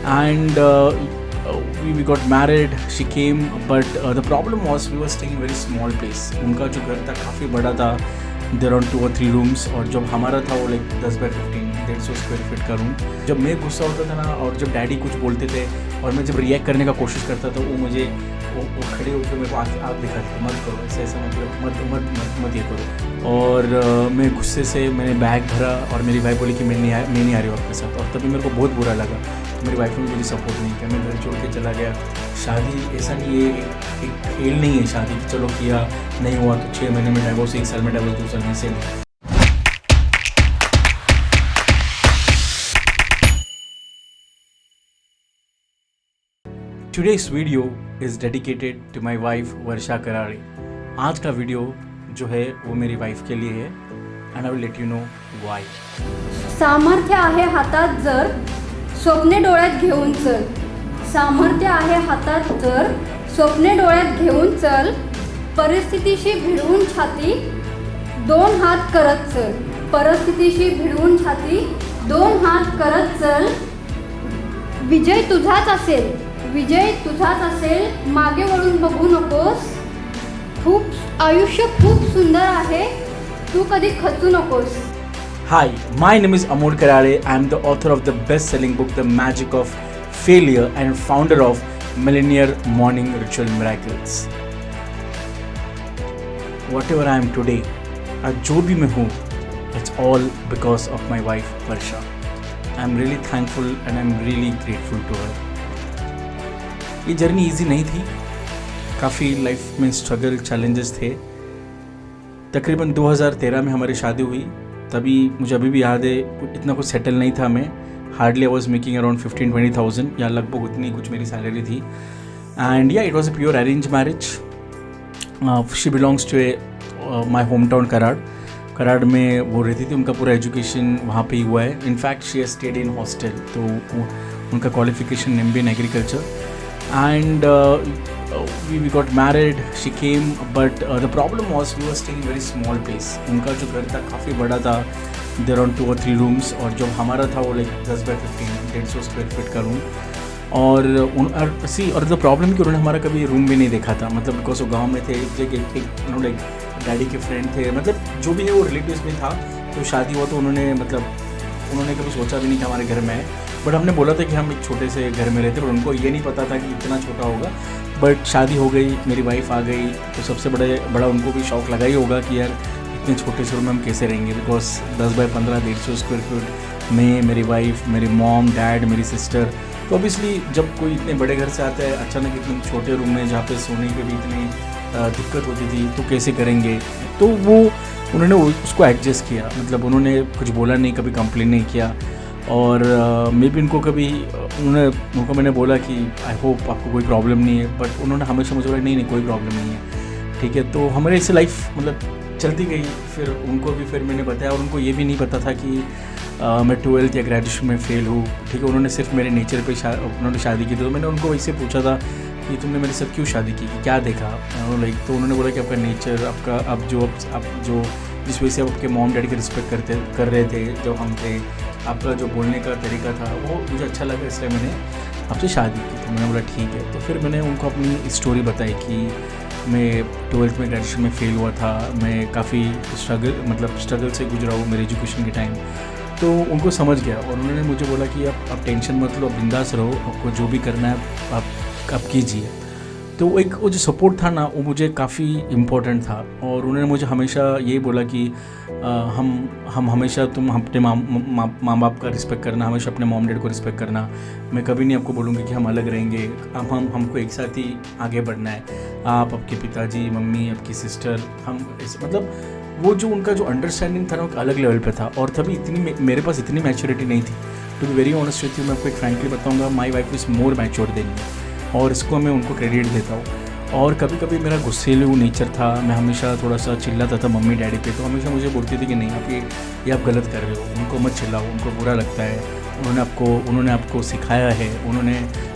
and we got married. She came, but the problem was we were staying in a very small place. उनका जो घर था काफ़ी बड़ा था, देर ऑन 2 or 3 rooms, और जब हमारा था वो लाइक 10 by 15 150 स्क्वायर फीट का रूम. जब मैं गुस्सा होता था ना, और जब डैडी कुछ बोलते थे और मैं जब रिएक्ट करने का कोशिश करता था, वो मुझे वो खड़े होकर मेरे को आग दिखाते, मत करो ऐसे ऐसा, मतलब मत मत मत मत ये करो. और मैं गुस्से से मैंने बैग भरा और मेरी वाइफ बोली कि मैं नहीं आ रही हूँ आपके साथ. और तभी मेरे को बहुत बुरा लगा. मेरी वाइफ ने मुझे सपोर्ट नहीं किया, मैं घर छोड़ के चला गया. शादी ऐसा नहीं है, एक खेल नहीं है शादी कि चलो किया, नहीं हुआ तो 6 महीने में डाइवोर्स, 1 साल में डाइवोर्स, 2 साल में से. Today's video is dedicated to my wife वर्षा कराड़े. आज का वीडियो जो है वो मेरी वाइफ के लिए है, and I will let you know why. सामर्थ्य आहे हातात जर, स्वप्ने डोळ्यात घेऊन चल. सामर्थ्य आहे हातात जर, स्वप्ने डोळ्यात घेऊन चल. परिस्थितीशी भिडवून छाती, 2 हात करत चल. परिस्थितीशी भिडवून छाती, 2 हात करत चल. विजय तुझाच असेल, विजय तुझाच असेल. मागे वळून बघू नकोस. आयुष्य खूप सुंदर आहे, तू कधी खचू नकोस. Hi, my name is Amol Karare. I am the author of the best-selling book The Magic of Failure and founder of Millionaire Morning Ritual Miracles. Whatever I am today, आज जो भी मैं हूँ, it's all because of my wife Varsha. I am really thankful and I am really grateful to her. ये journey easy नहीं थी, काफ़ी life में स्ट्रगल चैलेंजेस थे. तकरीबन 2013 में हमारी शादी हुई. तभी मुझे अभी भी याद है, इतना कुछ सेटल नहीं था. मैं hardly I was making around 15-20,000 या लगभग उतनी कुछ मेरी सैलरी थी. And yeah it was a pure arrange marriage. She belongs to my home town Karad में वो रहती थी. उनका पूरा एजुकेशन वहाँ पे ही हुआ है. In fact she has stayed in hostel. तो उनका qualification MBA in agriculture. And we got married. She came, but the problem was we were staying in a very small place. उनका जो घर था काफ़ी बड़ा था, देर ऑन 2 or 3 rooms, और जब हमारा था वो लाइक 10 by 15 150 स्क्वायर फीट का रूम. और द प्रॉब्लम कि उन्होंने हमारा कभी रूम भी नहीं देखा था, मतलब बिकॉज वो गाँव में थे. लाइक डैडी के फ्रेंड थे, मतलब जो भी है वो रिलेटिव्स में था. तो शादी हुआ तो उन्होंने कभी सोचा भी नहीं कि हमारे घर में है. बट हमने बोला था कि हम एक छोटे से घर में रहते, पर उनको ये नहीं पता था कि इतना छोटा होगा. बट शादी हो गई, मेरी वाइफ आ गई, तो सबसे बड़ा उनको भी शौक लगा ही होगा कि यार इतने छोटे से रूम में हम कैसे रहेंगे. बिकॉज 10 by 15 150 स्क्वायर फीट में मेरी वाइफ, मेरी मॉम, डैड, मेरी सिस्टर. तो ऑब्वियसली जब कोई इतने बड़े घर से आता है, अचानक इतने छोटे रूम में जहाँ पे सोने की भी इतनी दिक्कत होती थी, तो कैसे करेंगे. तो वो उन्होंने उसको एडजस्ट किया. मतलब उन्होंने कुछ बोला नहीं, कभी कंप्लेन नहीं किया. और मैं भी उनको मैंने बोला कि आई होप आपको कोई प्रॉब्लम नहीं है. बट उन्होंने हमेशा मुझे बोला नहीं कोई प्रॉब्लम नहीं है, ठीक है. तो हमारे इससे लाइफ मतलब चलती गई. फिर उनको भी फिर मैंने बताया, और उनको ये भी नहीं पता था कि मैं 12th या ग्रेजुएशन में फ़ेल हूँ, ठीक है. उन्होंने सिर्फ मेरे नेचर पे उन्होंने शादी की. तो मैंने उनको वैसे पूछा था कि तुमने मेरे साथ क्यों शादी की, क्या देखा, लाइक. तो उन्होंने बोला कि आपका नेचर, आपका आप जो जिस वजह से आप आपके मॉम डैडी की रिस्पेक्ट कर रहे थे जब हम थे, आपका जो बोलने का तरीका था वो मुझे अच्छा लगा, इसलिए मैंने आपसे शादी की. तो मैंने बोला ठीक है. तो फिर मैंने उनको अपनी स्टोरी बताई कि मैं 12th में ग्रेजुएशन में फ़ेल हुआ था. मैं काफ़ी स्ट्रगल से गुजरा हूँ मेरे एजुकेशन के टाइम. तो उनको समझ गया, और उन्होंने मुझे बोला कि आप टेंशन मत लो, बिंदास रहो, आपको जो भी करना है आप कीजिए. तो एक वो जो सपोर्ट था ना, वो मुझे काफ़ी इम्पोर्टेंट था. और उन्होंने मुझे हमेशा यही बोला कि हम हमेशा तुम अपने माँ बाप का रिस्पेक्ट करना, हमेशा अपने मॉम डैड को रिस्पेक्ट करना. मैं कभी नहीं आपको बोलूँगी कि हम अलग रहेंगे. हमको एक साथ ही आगे बढ़ना है. आप, आपके पिताजी, मम्मी, आपकी सिस्टर, हम मतलब वो जो उनका जो अंडरस्टैंडिंग था ना, एक अलग लेवल पे था. और तभी मेरे पास इतनी मैच्योरिटी नहीं थी. To be very honest with you, मैं आपको एक फ्रैंकली बताऊँगा, my wife is more mature than me, और इसको मैं उनको क्रेडिट देता हूँ. और कभी कभी मेरा गुस्सेलू नेचर था, मैं हमेशा थोड़ा सा चिल्लाता था मम्मी डैडी पे. तो हमेशा मुझे बोलती थी कि नहीं, आप ये आप गलत कर रहे हो, उनको मत चिल्लाओ, उनको बुरा लगता है. उन्होंने आपको सिखाया है, उन्होंने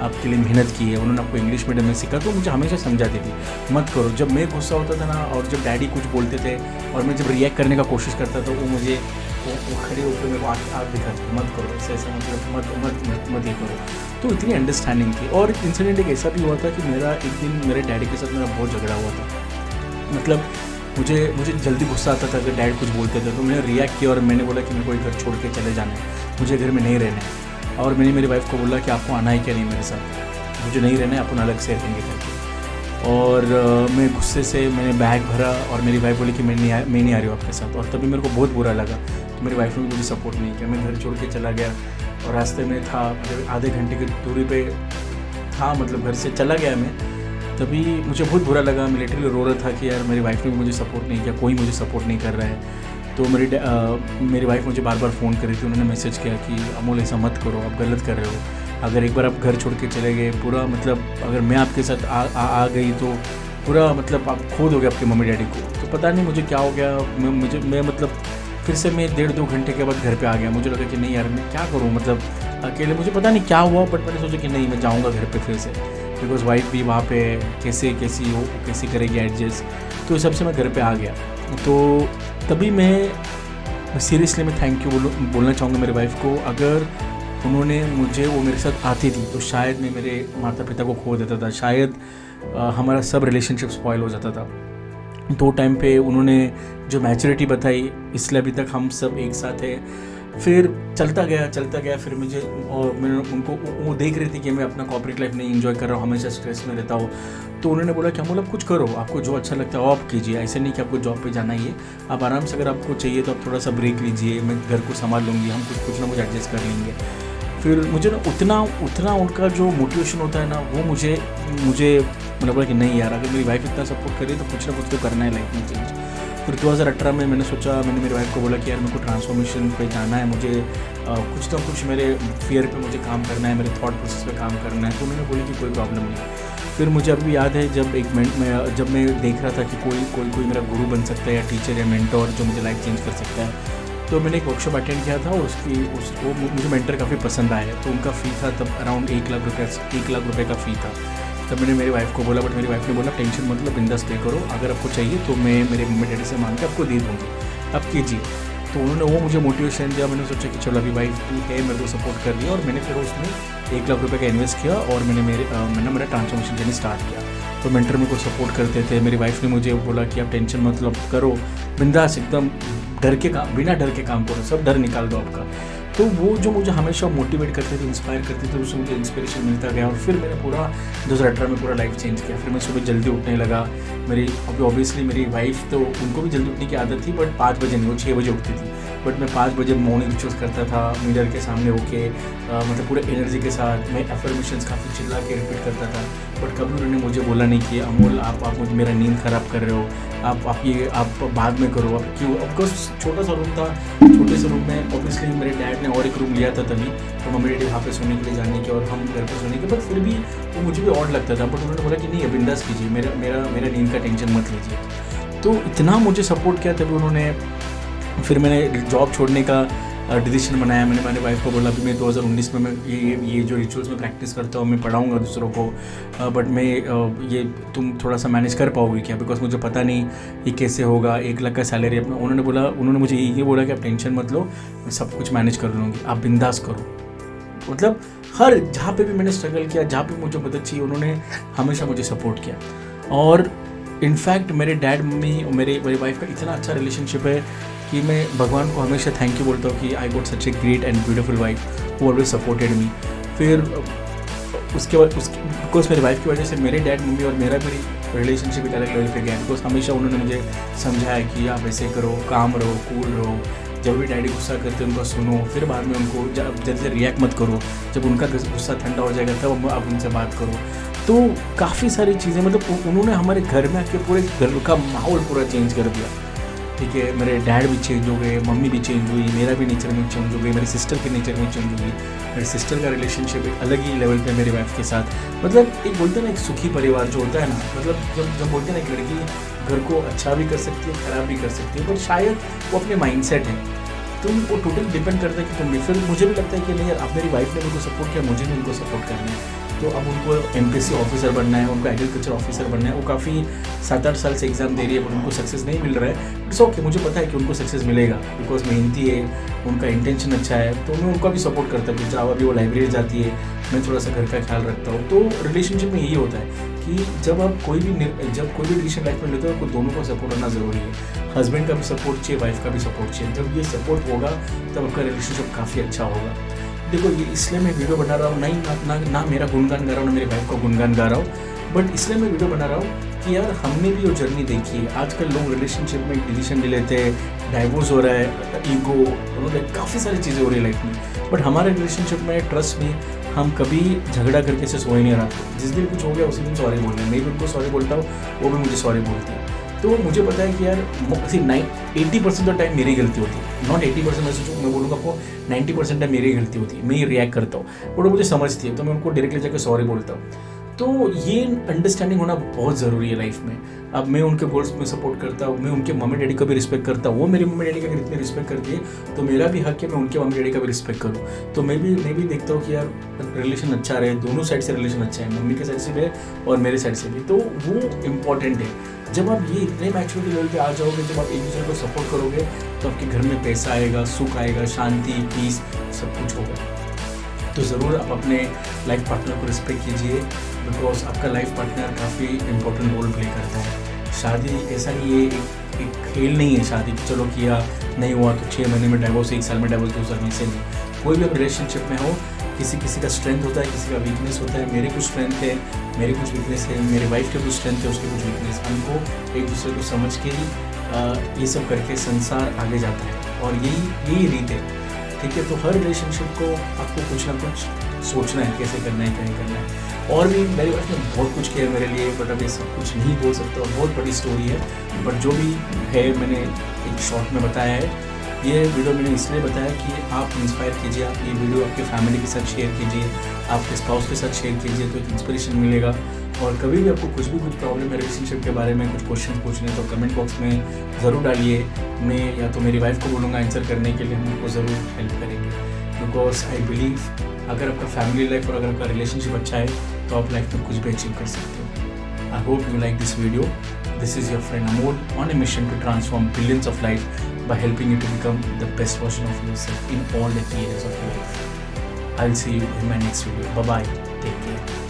आपके लिए मेहनत की है, उन्होंने आपको इंग्लिश मीडियम में सीखा. तो मुझे हमेशा समझाती थी मत करो. जब मैं गुस्सा होता था ना, और जब डैडी कुछ बोलते थे और मैं जब रिएक्ट करने का कोशिश करता था, वो खड़े होकर मेरे को आग दिखाते, मत करो ऐसे ऐसा, मतलब मत ये करो. तो इतनी अंडरस्टैंडिंग थी। और इंसिडेंट एक ऐसा भी हुआ था कि मेरा एक दिन मेरे डैडी के साथ मेरा बहुत झगड़ा हुआ था। मतलब मुझे जल्दी गुस्सा आता था अगर डैड कुछ बोलते थे, तो मैंने रिएक्ट किया और मैंने बोला कि मेरे को घर छोड़ के चले जाना है, मुझे घर में नहीं रहना है। और मैंने मेरी वाइफ को बोला कि आपको आना है क्या नहीं मेरे साथ, मुझे नहीं रहना है, अपन अलग से रहेंगे करके। और मैं गुस्से से मैंने बैग भरा और मेरी वाइफ बोली कि मैं नहीं आ रही हूँ आपके साथ। और तभी मेरे को बहुत बुरा लगा, तो मेरी वाइफ ने मुझे सपोर्ट नहीं किया। मैं घर छोड़ के चला गया और रास्ते में था, मतलब आधे घंटे की दूरी पे था, मतलब घर से चला गया मैं। तभी मुझे बहुत बुरा लगा, मैं लिटरली रो रहा था कि यार मेरी वाइफ ने भी मुझे सपोर्ट नहीं किया, कोई मुझे सपोर्ट नहीं कर रहा है। तो मेरी वाइफ मुझे बार बार फ़ोन कर रही थी, उन्होंने मैसेज किया कि अमोल ऐसा मत करो, आप गलत कर रहे हो। अगर एक बार आप घर छोड़ के चले गए, पूरा मतलब अगर मैं आपके साथ आ गई तो पूरा मतलब आप खो दोगे आपके मम्मी डैडी को। तो पता नहीं मुझे क्या हो गया, मैं मतलब फिर से मैं 1.5-2 घंटे के बाद घर पे आ गया। मुझे लगा कि नहीं यार मैं क्या करूँ, मतलब अकेले, मुझे पता नहीं क्या हुआ, बट मैंने सोचा कि नहीं मैं जाऊँगा घर पे फिर से, बिकॉज़ वाइफ भी वहाँ पे कैसी करेगी एडजस्ट। तो इस सबसे मैं घर पे आ गया। तो तभी मैं सीरियसली मैं थैंक यू बोलना चाहूँगा मेरे वाइफ को। अगर उन्होंने वो मेरे साथ आती थी तो शायद मैं मेरे माता पिता को खो देता था, शायद हमारा सब रिलेशनशिप स्पॉइल हो जाता था। तो टाइम पे उन्होंने जो मैच्योरिटी बताई, इसलिए अभी तक हम सब एक साथ हैं। फिर चलता गया। फिर मैं उनको वो देख रही थी कि मैं अपना कॉर्पोरेट लाइफ नहीं एंजॉय कर रहा हूँ, हमेशा स्ट्रेस में रहता हूँ। तो उन्होंने बोला कि अमोल आप कुछ करो, आपको जो अच्छा लगता है वो आप कीजिए, ऐसे नहीं कि आपको जॉब पे जाना ही है, आप आराम से अगर आपको चाहिए तो आप थोड़ा सा ब्रेक लीजिए, मैं घर को संभाल लूँगी, हम कुछ ना कुछ एडजस्ट कर लेंगे। फिर मुझे ना उतना उनका जो मोटिवेशन होता है ना, वो मुझे मैंने बोला कि नहीं यार, अगर मेरी वाइफ इतना सपोर्ट करे तो कुछ ना कुछ तो करना है लाइफ में चेंज। फिर 2018 में मैंने मेरी वाइफ को बोला कि यार मेरे को ट्रांसफॉर्मेशन पे जाना है, मुझे कुछ ना कुछ मेरे फियर पे मुझे काम करना है, मेरे थॉट प्रोसेस पे काम करना है। तो उन्होंने बोली कि कोई प्रॉब्लम नहीं। फिर मुझे अभी याद है जब मैं देख रहा था कि कोई मेरा गुरु बन सकता है या टीचर या मेंटोर जो मुझे लाइफ चेंज कर सकता है, तो मैंने एक वर्कशॉप अटेंड किया था और वो मुझे मेंटर काफ़ी पसंद आया। तो उनका फ़ी था तब अराउंड 1 लाख रुपए का फ़ी था। तब मैंने मेरी वाइफ को बोला, बट मेरी वाइफ ने बोला टेंशन मतलब बिंदास पे करो, अगर आपको चाहिए तो मैं मेरे मम्मी डैडी से मांग के आपको दे दूँगी, आप कीजिए। तो उन्होंने वो मुझे मोटिवेशन दिया। मैंने सोचा कि चलो अभी वाइफ भी है, मेरे को सपोर्ट कर लिया, और मैंने फिर उसमें 1 लाख रुपए का इन्वेस्ट किया और मैंने मेरा ट्रांसफॉर्मेशन जर्नी स्टार्ट किया। तो मेंटर मेरे को सपोर्ट करते थे। मेरी वाइफ ने मुझे बोला कि आप टेंशन मतलब करो, बिंदास एकदम बिना डर के काम करो, सब डर निकाल दो आपका। तो वो जो मुझे हमेशा मोटिवेट करते थे, इंस्पायर करते थे, उससे मुझे इंस्पिरेशन मिलता गया। और फिर मैंने पूरा 2018 में पूरा लाइफ चेंज किया। फिर मैं सुबह जल्दी उठने लगा। अभी ऑब्वियसली मेरी वाइफ तो उनको भी जल्दी उठने की आदत थी, बट 5 बजे नहीं, वो 6 बजे उठती थी। बट मैं 5 बजे मॉर्निंग रिचुअल्स करता था, मिरर के सामने होके मतलब पूरे एनर्जी के साथ मैं अफर्मेशंस काफ़ी चिल्ला के रिपीट करता था। बट कभी उन्होंने मुझे बोला नहीं कि अमोल आप मुझे मेरा नींद ख़राब कर रहे हो, आप बाद में करो, आप क्यों। ऑफकोर्स छोटा सा रूम था, छोटे से रूम में ऑब्वियसली मेरे डैड ने और एक रूम लिया था तभी, तो मम्मी डैडी वहाँ पे सोने के लिए जाने के और हम घर पे सोने के, बट फिर भी वो मुझे भी ऑड लगता था। बट उन्होंने बोला कि नहीं बिंदास कीजिए, मेरा नींद का टेंशन मत लीजिए। तो इतना मुझे सपोर्ट किया तभी उन्होंने। फिर मैंने जॉब छोड़ने का डिसीजन बनाया। मैंने मेरी वाइफ को बोला, अभी मैं 2019 में मैं ये जो रिचुअल्स में प्रैक्टिस करता हूँ मैं पढ़ाऊँगा दूसरों को, बट मैं ये तुम थोड़ा सा मैनेज कर पाओगे क्या, बिकॉज मुझे पता नहीं ये कैसे होगा, 1 लाख का सैलरी अपना। उन्होंने मुझे ये बोला कि आप टेंशन मत लो, मैं सब कुछ मैनेज कर लूँगी, आप बिंदास करो। मतलब हर जहाँ पे भी मैंने स्ट्रगल किया, जहाँ पे मुझे मदद चाहिए, उन्होंने हमेशा मुझे सपोर्ट किया। और इनफैक्ट मेरे डैड मम्मी और मेरी वाइफ का इतना अच्छा रिलेशनशिप है कि मैं भगवान को हमेशा थैंक यू बोलता हूँ कि I got such a great and beautiful wife who always supported me. फिर उसके बाद बिकॉज मेरी वाइफ की वजह से मेरे डैड मम्मी और मेरा भी रिलेशनशिप एक अलग लेवल पे गया। बिकॉज हमेशा उन्होंने मुझे समझाया कि आप ऐसे करो, काम रहो, कूल रहो, जब भी डैडी गुस्सा करते उनको सुनो, फिर बाद में उनको जल्दी से रिएक्ट मत करो, जब उनका गुस्सा ठंडा हो जाएगा तब आप उनसे बात करो। तो काफ़ी सारी चीज़ें मतलब उन्होंने हमारे घर में आके पूरे घर का माहौल पूरा चेंज कर दिया। ठीक है, मेरे डैड भी चेंज हो गए, मम्मी भी चेंज हुई, मेरा भी नेचर में चेंज हो गई, मेरी सिस्टर के नेचर में चेंज हुई। मेरी सिस्टर का रिलेशनशिप एक अलग ही लेवल पे मेरी वाइफ के साथ, मतलब एक बोलते हैं ना एक सुखी परिवार जो होता है ना, मतलब जब बोलते हैं ना एक लड़की घर को अच्छा भी कर सकती है, ख़राब भी कर सकती है, बट शायद वो अपने माइंडसेट है, तुम वो टोटल डिपेंड करता है कि तुम भी। फिर मुझे भी लगता है कि नहीं यार, अब मेरी वाइफ ने मेरे को सपोर्ट किया, मुझे भी उनको सपोर्ट करना है। तो अब उनको एमपीएससी ऑफिसर बनना है, उनको एग्रीकल्चर ऑफिसर बनना है, वो काफ़ी 7-8 साल से एग्ज़ाम दे रही है, पर उनको सक्सेस नहीं मिल रहा है। इट्स ओके, मुझे पता है कि उनको सक्सेस मिलेगा, बिकॉज मेहनती है, उनका इंटेंशन अच्छा है, तो मैं उनका भी सपोर्ट करता हूँ कि जाओ, अभी वो लाइब्रेरी जाती है, मैं थोड़ा सा घर का ख्याल रखता हूँ। तो रिलेशनशिप में यही होता है कि जब आप कोई भी डिसीजन लाइफ में लेते हो, आपको दोनों का सपोर्ट होना ज़रूरी है। हस्बैंड का भी सपोर्ट चाहिए, वाइफ का भी सपोर्ट चाहिए। जब ये सपोर्ट होगा तब आपका रिलेशनशिप काफ़ी अच्छा होगा। देखो, ये इसलिए मैं वीडियो बना रहा हूँ, ना मेरा गुणगान गा रहा हूँ, ना मेरी वाइफ का गुणगान गा रहा हूँ, बट इसलिए मैं वीडियो बना रहा हूँ कि यार हमने भी वो जर्नी देखी है। आजकल लोग रिलेशनशिप में डिसीजन ले लेते हैं, डाइवोर्स हो रहा है, ईगो, काफ़ी सारी चीज़ें हो रही है लाइफ में, बट हमारे रिलेशनशिप में ट्रस्ट में हम कभी झगड़ा करके से सोए नहीं रहा। जिस दिन कुछ हो गया उसी दिन सॉरी बोलना है, मैं भी उनको सॉरी बोलता हूँ, वो भी मुझे सॉरी बोलती है। तो मुझे पता है कि यार 80% टाइम मेरी गलती होती है, नॉट 80%, मैं बोलूँगा आपको 90% टाइम मेरी गलती होती है, मैं ही रिएक्ट करता हूँ, बट वो मुझे समझती है, तो मैं उनको डायरेक्टली जाकर सॉरी बोलता हूँ। तो ये अंडरस्टैंडिंग होना बहुत ज़रूरी है लाइफ में। अब मैं उनके गोल्स में सपोर्ट करता हूँ, मैं उनके मम्मी डैडी का भी रिस्पेक्ट करता हूँ, वो मेरे मम्मी डैडी का इतनी रिस्पेक्ट करती है, तो मेरा भी हक है मैं उनके मम्मी डैडी का भी रिस्पेक्ट करूँ। तो मैं भी देखता हूँ कि यार रिलेशन अच्छा रहे, दोनों साइड से रिलेशन अच्छा है, मम्मी के साइड से भी है और मेरे साइड से भी, तो वो इम्पॉर्टेंट है। जब आप ये इतने मैच्योरिटी लेवल पे आ जाओगे, जब आप एक दूसरे को सपोर्ट करोगे, तो आपके घर में पैसा आएगा, सुख आएगा, शांति, पीस, सब कुछ होगा। तो ज़रूर आप अपने लाइफ पार्टनर को रिस्पेक्ट कीजिए, बिकॉज आपका लाइफ पार्टनर काफ़ी इंपॉर्टेंट रोल प्ले करता है। शादी ऐसा नहीं है, एक खेल नहीं है शादी, चलो किया नहीं हुआ तो 6 महीने में डाइवोर्स, 1 साल में डाइवोर्स, 2 साल में से नहीं। कोई भी आप रिलेशनशिप में हो, किसी का स्ट्रेंथ होता है, किसी का वीकनेस होता है। मेरे कुछ स्ट्रेंथ है, मेरे कुछ वीकनेस है, मेरे वाइफ के कुछ स्ट्रेंथ है, उसके कुछ वीकनेस। हमको एक दूसरे को समझ के ही ये सब करके संसार आगे जाता है, और यही रीत है, ठीक है। तो हर रिलेशनशिप को आपको कुछ ना कुछ सोचना है, कैसे करना है, क्या नहीं करना है। और भी मेरी वाइफ ने बहुत कुछ किया मेरे लिए, बट अभी सब कुछ नहीं बोल सकता, बहुत बड़ी स्टोरी है, बट जो भी है मैंने एक शॉर्ट में बताया है। ये वीडियो मैंने इसलिए बताया कि आप इंस्पायर कीजिए, आप ये वीडियो आपके फैमिली के साथ शेयर कीजिए, आपके स्पाउस के साथ शेयर कीजिए, तो एक इंस्पिरेशन मिलेगा। और कभी भी आपको कुछ प्रॉब्लम है रिलेशनशिप के बारे में, कुछ क्वेश्चन पूछने, तो कमेंट बॉक्स में ज़रूर डालिए। मैं या तो मेरी वाइफ को बोलूँगा आंसर करने के लिए, हम उनको ज़रूर हेल्प करेंगे, बिकॉज आई बिलीव अगर आपका फैमिली लाइफ और अगर आपका रिलेशनशिप अच्छा है, तो आप लाइफ में कुछ भी अचीव कर सकते हो। I hope you like this video. This is your friend Amol on a mission to transform billions of lives by helping you to become the best version of yourself in all the areas of your life. I'll see you in my next video. Bye bye. Take care.